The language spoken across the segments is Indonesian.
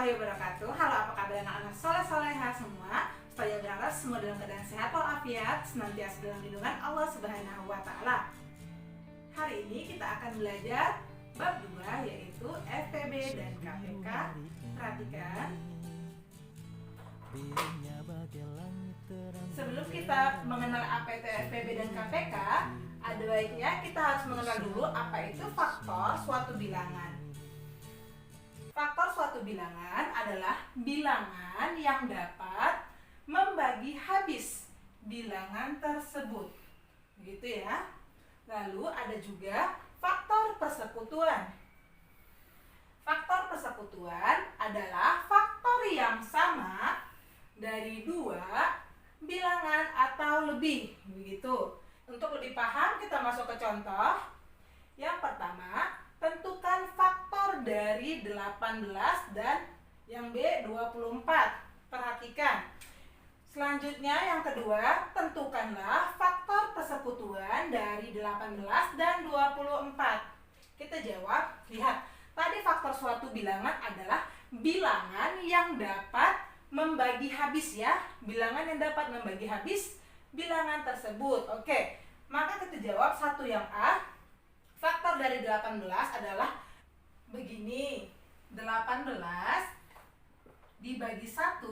warahmatullahi wabarakatuh. Halo, apa kabar anak-anak soleh-soleha semua? Saya berharap semua dalam keadaan sehat walafiat, senantiasa dalam lindungan Allah Subhanahu wa Ta'ala. Hari ini kita akan belajar bab 2, yaitu FPB dan KPK. Perhatikan. Sebelum kita mengenal apa itu FPB dan KPK, ada baiknya kita harus mengenal dulu apa itu faktor suatu bilangan. Faktor suatu bilangan adalah bilangan yang dapat membagi habis bilangan tersebut. Begitu ya. Lalu ada juga faktor persekutuan. Faktor persekutuan adalah faktor yang sama dari dua bilangan atau lebih. Begitu. Untuk lebih paham kita masuk ke contoh. Yang pertama, tentukan faktor dari 18 dan yang B 24. Perhatikan. Selanjutnya yang kedua, tentukanlah faktor persekutuan dari 18 dan 24. Kita jawab, lihat. Tadi faktor suatu bilangan adalah bilangan yang dapat membagi habis ya. Bilangan yang dapat membagi habis bilangan tersebut. Oke, maka kita jawab satu yang A. Faktor dari 18 adalah begini. 18 dibagi 1,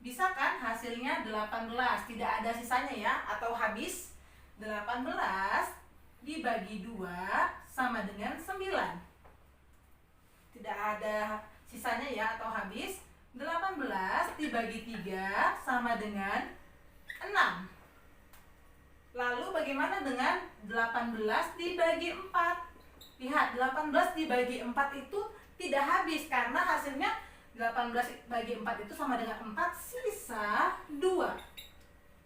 bisa kan hasilnya 18, tidak ada sisanya ya, atau habis. 18 dibagi 2 sama dengan 9. Tidak ada sisanya ya, atau habis. 18 dibagi 3 sama dengan 6. Lalu bagaimana dengan 18 dibagi 4? Lihat, 18 dibagi 4 itu tidak habis karena hasilnya 18 bagi 4 itu sama dengan 4, sisa 2.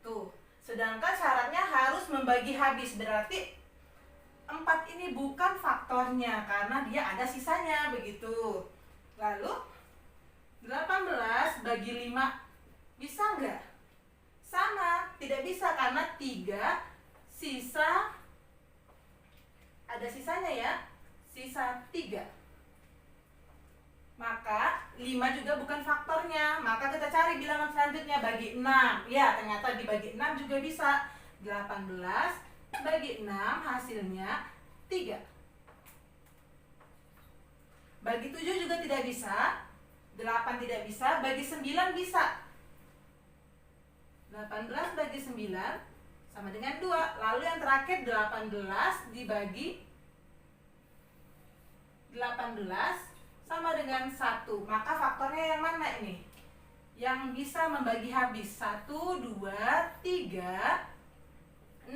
Tuh, sedangkan syaratnya harus membagi habis, berarti 4 ini bukan faktornya karena dia ada sisanya, begitu. Lalu 18 bagi 5 bisa nggak? Sama, tidak bisa karena 3 sisa, ada sisanya ya, sisa 3. Maka 5 juga bukan faktornya, maka kita cari bilangan selanjutnya, bagi 6. Ya, ternyata dibagi 6 juga bisa. 18 bagi 6 hasilnya 3. Bagi 7 juga tidak bisa. 8 tidak bisa, bagi 9 bisa. 18 bagi 9 sama dengan 2. Lalu yang terakhir 18 dibagi 18 sama dengan 1. Maka faktornya yang mana ini? Yang bisa membagi habis 1, 2, 3,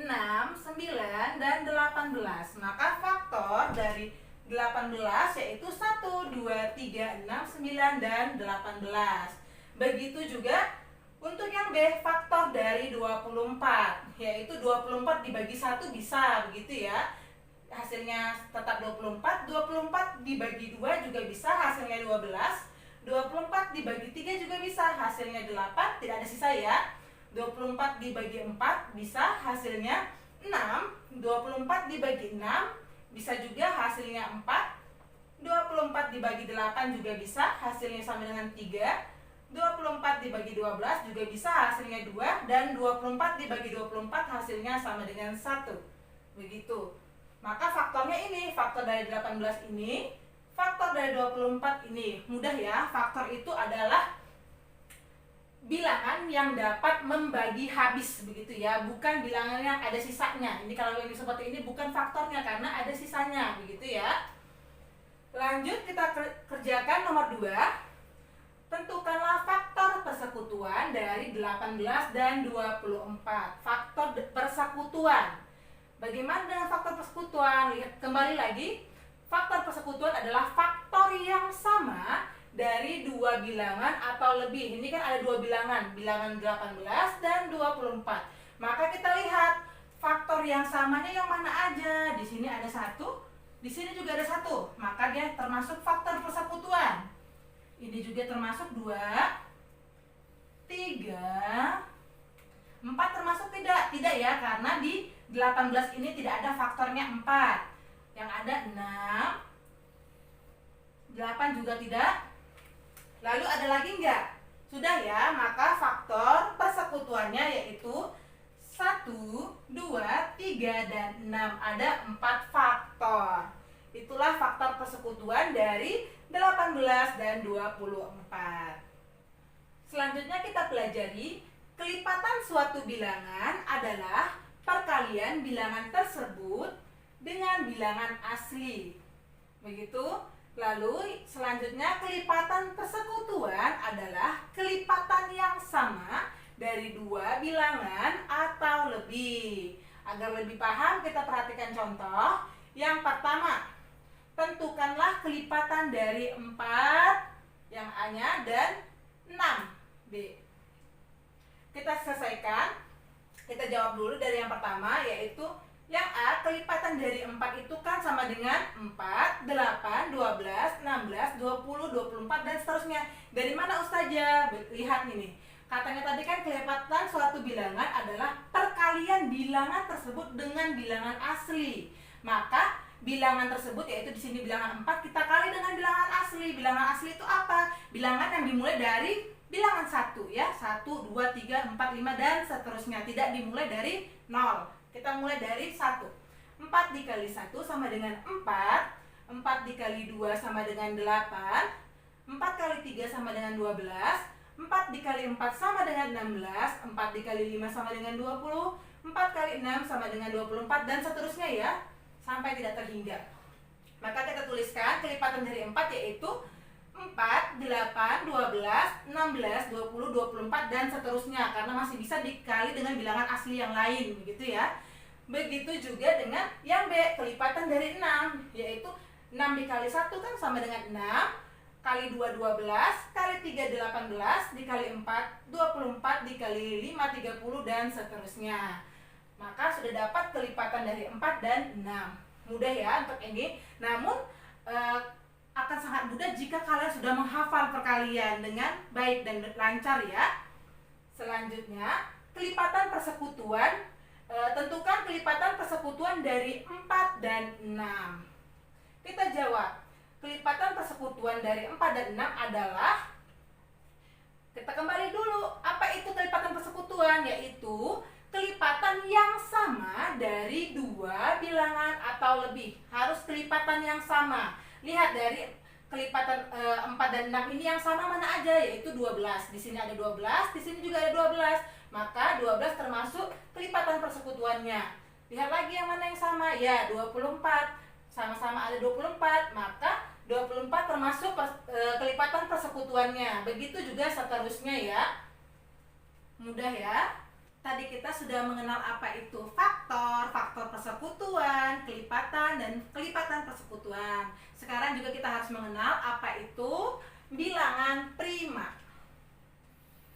6, 9, dan 18. Maka faktor dari 18 yaitu 1, 2, 3, 6, 9, dan 18. Begitu juga untuk yang B, faktor dari 24, yaitu 24 dibagi 1 bisa, begitu ya. Hasilnya tetap 24, 24 dibagi 2 juga bisa, hasilnya 12. 24 dibagi 3 juga bisa, hasilnya 8, tidak ada sisa ya. 24 dibagi 4 bisa, hasilnya 6. 24 dibagi 6 bisa juga, hasilnya 4. 24 dibagi 8 juga bisa, hasilnya sama dengan 3. 24 dibagi 12 juga bisa, hasilnya 2. Dan 24 dibagi 24 hasilnya sama dengan 1. Begitu. Maka faktornya ini, faktor dari 18 ini, faktor dari 24 ini. Mudah ya, faktor itu adalah bilangan yang dapat membagi habis, begitu ya. Bukan bilangan yang ada sisanya. Ini kalau yang seperti ini bukan faktornya karena ada sisanya, begitu ya. Lanjut kita kerjakan nomor 2. Tentukanlah faktor persekutuan dari 18 dan 24. Faktor persekutuan. Bagaimana dengan faktor persekutuan? Lihat kembali lagi. Faktor persekutuan adalah faktor yang sama dari dua bilangan atau lebih. Ini kan ada dua bilangan, bilangan 18 dan 24. Maka kita lihat faktor yang samanya yang mana aja. Di sini ada 1, di sini juga ada 1. Maka dia termasuk faktor persekutuan. Ini juga termasuk 2, 3, 4 termasuk tidak? Tidak ya, karena di 18 ini tidak ada faktornya 4. Yang ada 6, 8 juga tidak, Lalu ada lagi enggak? Sudah ya, maka faktor persekutuannya yaitu 1, 2, 3, dan 6. Ada 4 faktor. Itulah faktor persekutuan dari 18 dan 24. Selanjutnya kita pelajari kelipatan suatu bilangan adalah perkalian bilangan tersebut dengan bilangan asli. Begitu. Lalu selanjutnya kelipatan persekutuan adalah kelipatan yang sama dari dua bilangan atau lebih. Agar lebih paham kita perhatikan contoh. Yang pertama, tentukanlah kelipatan dari 4 yang A-nya dan 6 B. Kita selesaikan. Kita jawab dulu dari yang pertama, yaitu yang A, kelipatan dari 4 itu kan sama dengan 4, 8, 12, 16, 20, 24, dan seterusnya. Dari mana Ustazah? Lihat ini. Katanya tadi kan kelipatan suatu bilangan adalah perkalian bilangan tersebut dengan bilangan asli. Maka bilangan tersebut, yaitu di sini bilangan 4, kita kali dengan bilangan asli. Bilangan asli itu apa? Bilangan yang dimulai dari bilangan 1 ya. 1, 2, 3, 4, 5, dan seterusnya. Tidak dimulai dari 0. Kita mulai dari 1. 4 dikali 1 sama dengan 4. 4 dikali 2 sama dengan 8. 4 kali 3 sama dengan 12. 4 dikali 4 sama dengan 16. 4 dikali 5 sama dengan 20. 4 kali 6 sama dengan 24, dan seterusnya ya, sampai tidak terhingga. Maka kita tuliskan kelipatan dari 4 yaitu 4, 8, 12, 16, 20, 24, dan seterusnya, karena masih bisa dikali dengan bilangan asli yang lain, begitu ya. Begitu juga dengan yang B, kelipatan dari 6, yaitu 6 dikali 1 kan sama dengan 6, kali 2, 12, kali 3, 18, dikali 4, 24, dikali 5, 30, dan seterusnya. Maka sudah dapat kelipatan dari 4 dan 6. Mudah ya untuk ini. Namun akan sangat mudah jika kalian sudah menghafal perkalian dengan baik dan lancar ya. Selanjutnya, kelipatan persekutuan. Tentukan kelipatan persekutuan dari 4 dan 6. Kita jawab. Kelipatan persekutuan dari 4 dan 6 adalah, kita kembali dulu, apa itu kelipatan persekutuan? Yaitu kelipatan yang sama dari dua bilangan atau lebih. Harus kelipatan yang sama. Lihat dari kelipatan 4 dan 6 ini yang sama mana aja, yaitu 12. Di sini ada 12, di sini juga ada 12. Maka 12 termasuk kelipatan persekutuannya. Lihat lagi yang mana yang sama, ya 24. Sama-sama ada 24, maka 24 termasuk kelipatan persekutuannya. Begitu juga seterusnya ya. Mudah ya. Tadi kita sudah mengenal apa itu faktor, faktor persekutuan, kelipatan, dan kelipatan persekutuan. Sekarang juga kita harus mengenal apa itu bilangan prima.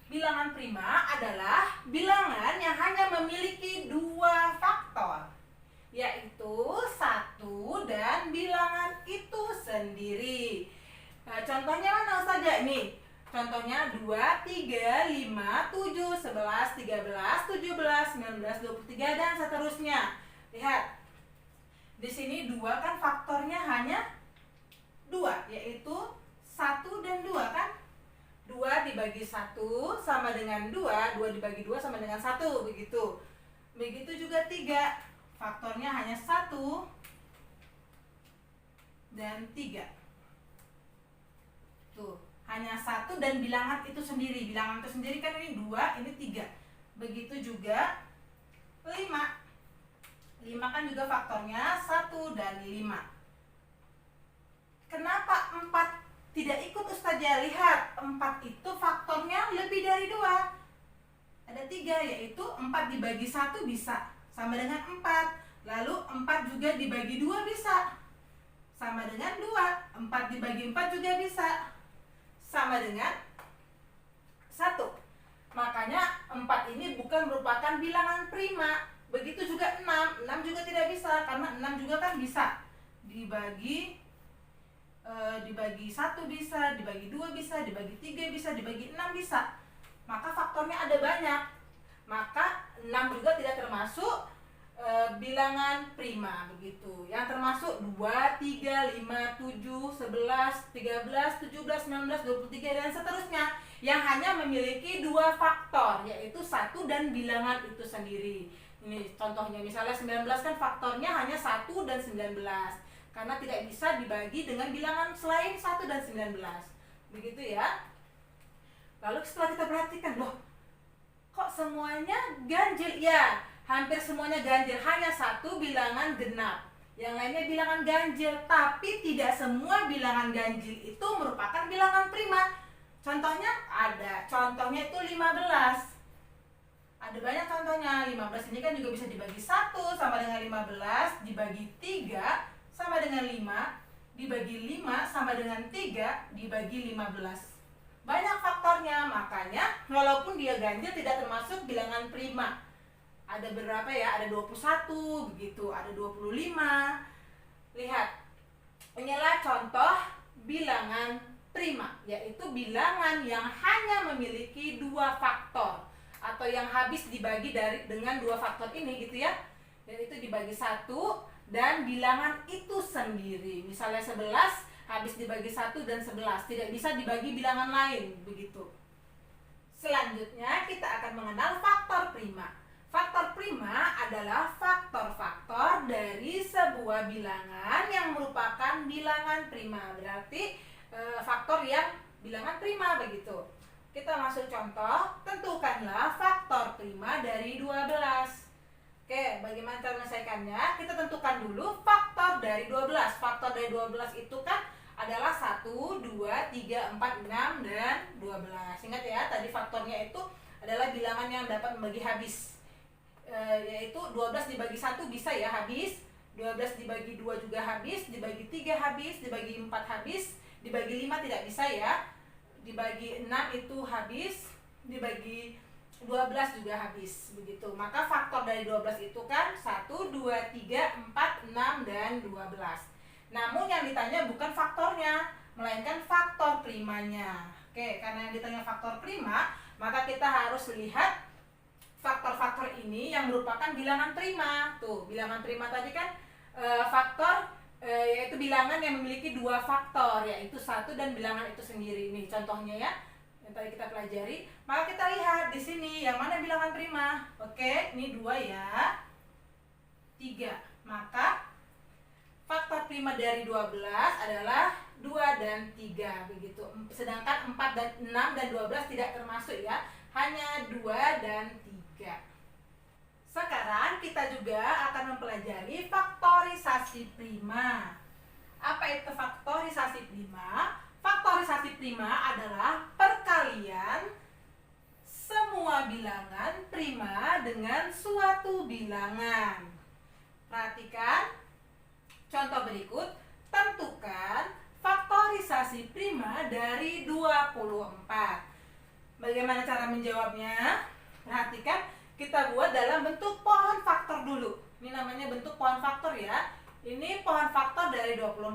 Bilangan prima adalah bilangan yang hanya memiliki dua faktor, yaitu 1 dan bilangan itu sendiri. Contohnya mana Ustazah? Ini contohnya 2, 3, 5, 7, 11, 13, 17, 19, 23, dan seterusnya. Lihat. Di sini 2 kan faktornya hanya 2, yaitu 1 dan 2 kan? 2 dibagi 1 sama dengan 2, 2 dibagi 2 sama dengan 1, begitu. Begitu juga 3, faktornya hanya 1 dan 3. Tuh. Hanya 1 dan bilangan itu sendiri. Bilangan itu sendiri kan ini 2, ini 3. Begitu juga 5. 5 kan juga faktornya 1 dan 5. Kenapa 4 tidak ikut Ustazah? Lihat, 4 itu faktornya lebih dari 2. Ada 3, yaitu 4 dibagi 1 bisa sama dengan 4. Lalu 4 juga dibagi 2 bisa sama dengan 2. 4 dibagi 4 juga bisa sama dengan 1. Makanya 4 ini bukan merupakan bilangan prima. Begitu juga 6. 6 juga tidak bisa, karena 6 juga kan bisa dibagi 1 bisa, dibagi 2 bisa, dibagi 3 bisa, dibagi 6 bisa. Maka faktornya ada banyak. Maka 6 juga tidak termasuk bilangan prima begitu. Yang termasuk 2, 3, 5, 7, 11, 13, 17, 19, 23 dan seterusnya yang hanya memiliki dua faktor, yaitu 1 dan bilangan itu sendiri. Ini contohnya, misalnya 19 kan faktornya hanya 1 dan 19 karena tidak bisa dibagi dengan bilangan selain 1 dan 19. Begitu ya. Lalu setelah kita perhatikan, loh kok semuanya ganjil? Ya, hampir semuanya ganjil, hanya satu bilangan genap, yang lainnya bilangan ganjil. Tapi tidak semua bilangan ganjil itu merupakan bilangan prima. Contohnya ada, contohnya itu 15. Ada banyak contohnya. 15 ini kan juga bisa dibagi 1 sama dengan 15, dibagi 3 sama dengan 5, dibagi 5 sama dengan 3, dibagi 15. Banyak faktornya, makanya walaupun dia ganjil tidak termasuk bilangan prima. Ada berapa ya? Ada 21 begitu, ada 25. Lihat, inilah contoh bilangan prima, yaitu bilangan yang hanya memiliki dua faktor atau yang habis dibagi dengan dua faktor ini gitu ya. Dan itu dibagi 1 dan bilangan itu sendiri. Misalnya 11 habis dibagi 1 dan 11, tidak bisa dibagi bilangan lain begitu. Selanjutnya kita akan mengenal faktor prima. Faktor prima adalah faktor-faktor dari sebuah bilangan yang merupakan bilangan prima. Berarti faktor yang bilangan prima begitu. Kita masuk contoh, tentukanlah faktor prima dari 12. Oke, bagaimana cara menyelesaikannya? Kita tentukan dulu faktor dari 12. Faktor dari 12 itu kan adalah 1, 2, 3, 4, 6, dan 12. Ingat ya, tadi faktornya itu adalah bilangan yang dapat membagi habis. Yaitu 12 dibagi 1 bisa ya habis, 12 dibagi 2 juga habis, dibagi 3 habis, dibagi 4 habis, dibagi 5 tidak bisa ya, dibagi 6 itu habis, dibagi 12 juga habis begitu. Maka faktor dari 12 itu kan 1, 2, 3, 4, 6, dan 12. Namun yang ditanya bukan faktornya, melainkan faktor primanya. Oke, karena yang ditanya faktor prima, maka kita harus lihat faktor-faktor ini yang merupakan bilangan prima. Tuh, bilangan prima tadi kan faktor yaitu bilangan yang memiliki dua faktor, yaitu 1 dan bilangan itu sendiri. Nih contohnya ya, yang tadi kita pelajari. Maka kita lihat di sini yang mana bilangan prima. Oke, ini 2 ya. 3. Maka faktor prima dari 12 adalah 2 dan 3 begitu. Sedangkan 4 dan 6 dan 12 tidak termasuk ya. Hanya 2 dan 3. Sekarang kita juga akan mempelajari faktorisasi prima. Apa itu faktorisasi prima? Faktorisasi prima adalah perkalian semua bilangan prima dengan suatu bilangan. Perhatikan contoh berikut. Tentukan faktorisasi prima dari 24. Bagaimana cara menjawabnya? Perhatikan, kita buat dalam bentuk pohon faktor dulu. Ini namanya bentuk pohon faktor ya. Ini pohon faktor dari 24.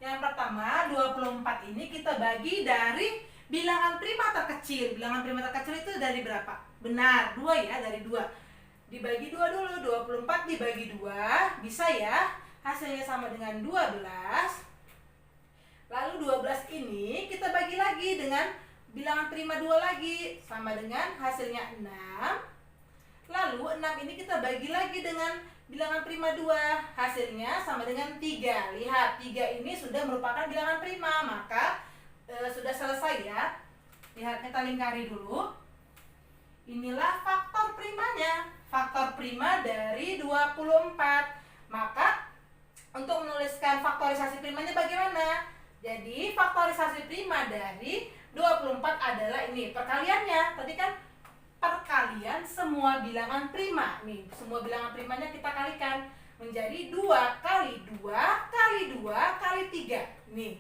Yang pertama, 24 ini kita bagi dari bilangan prima terkecil. Bilangan prima terkecil itu dari berapa? Benar, 2 ya, dari 2. Dibagi 2 dulu, 24 dibagi 2, bisa ya. Hasilnya sama dengan 12. Lalu 12 ini kita bagi lagi dengan bilangan prima 2 lagi, sama dengan hasilnya 6. Lalu 6 ini kita bagi lagi dengan bilangan prima 2, hasilnya sama dengan 3. Lihat, 3 ini sudah merupakan bilangan prima, maka sudah selesai ya. Lihat, kita lingkari dulu. Inilah faktor primanya. Faktor prima dari 24. Maka untuk menuliskan faktorisasi primanya bagaimana? Jadi faktorisasi prima dari 24 adalah ini perkaliannya. Tadi kan perkalian semua bilangan prima. Nih, semua bilangan primanya kita kalikan menjadi 2 kali 2 kali 2 kali 3. Nih,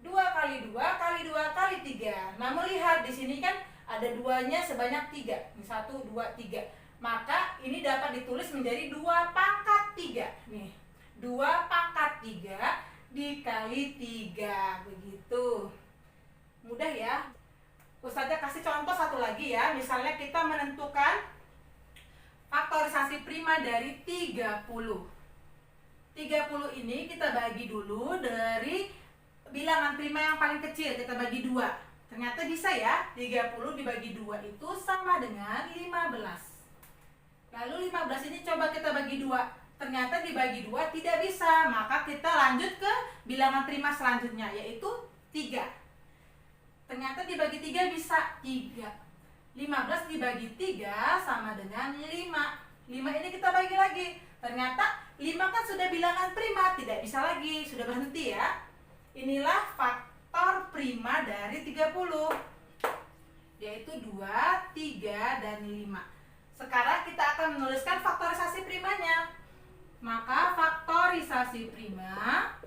2 kali 2 kali 2 kali 3. Namun lihat di sini kan ada 2-nya sebanyak 3. Nih, 1, 2, 3. Maka ini dapat ditulis menjadi 2 pangkat 3. Nih, 2 pangkat 3 dikali 3. Begitu. Mudah ya. Ustazah kasih contoh satu lagi ya. Misalnya kita menentukan faktorisasi prima dari 30. 30 ini kita bagi dulu dari bilangan prima yang paling kecil, kita bagi 2. Ternyata bisa ya, 30 dibagi 2 itu sama dengan 15. Lalu 15 ini coba kita bagi 2. Ternyata dibagi 2 tidak bisa, maka kita lanjut ke bilangan prima selanjutnya, yaitu 3. Ternyata dibagi 3 bisa, 3. 15 dibagi 3 sama dengan 5. 5 ini kita bagi lagi. Ternyata 5 kan sudah bilangan prima, tidak bisa lagi, sudah berhenti ya. Inilah faktor prima dari 30, yaitu 2, 3, dan 5. Sekarang kita akan menuliskan faktorisasi primanya. Maka faktorisasi prima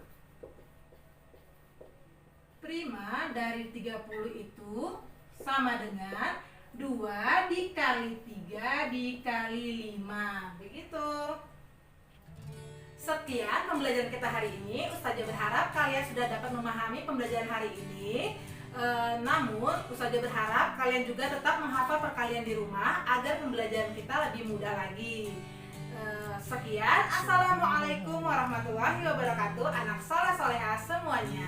dari 30 itu sama dengan 2 dikali 3 dikali 5. Begitu. Sekian pembelajaran kita hari ini. Ustazah berharap kalian sudah dapat memahami pembelajaran hari ini. Namun Ustazah berharap kalian juga tetap menghafal perkalian di rumah agar pembelajaran kita lebih mudah lagi. Sekian. Assalamualaikum warahmatullahi wabarakatuh. Anak soleh soleha semuanya.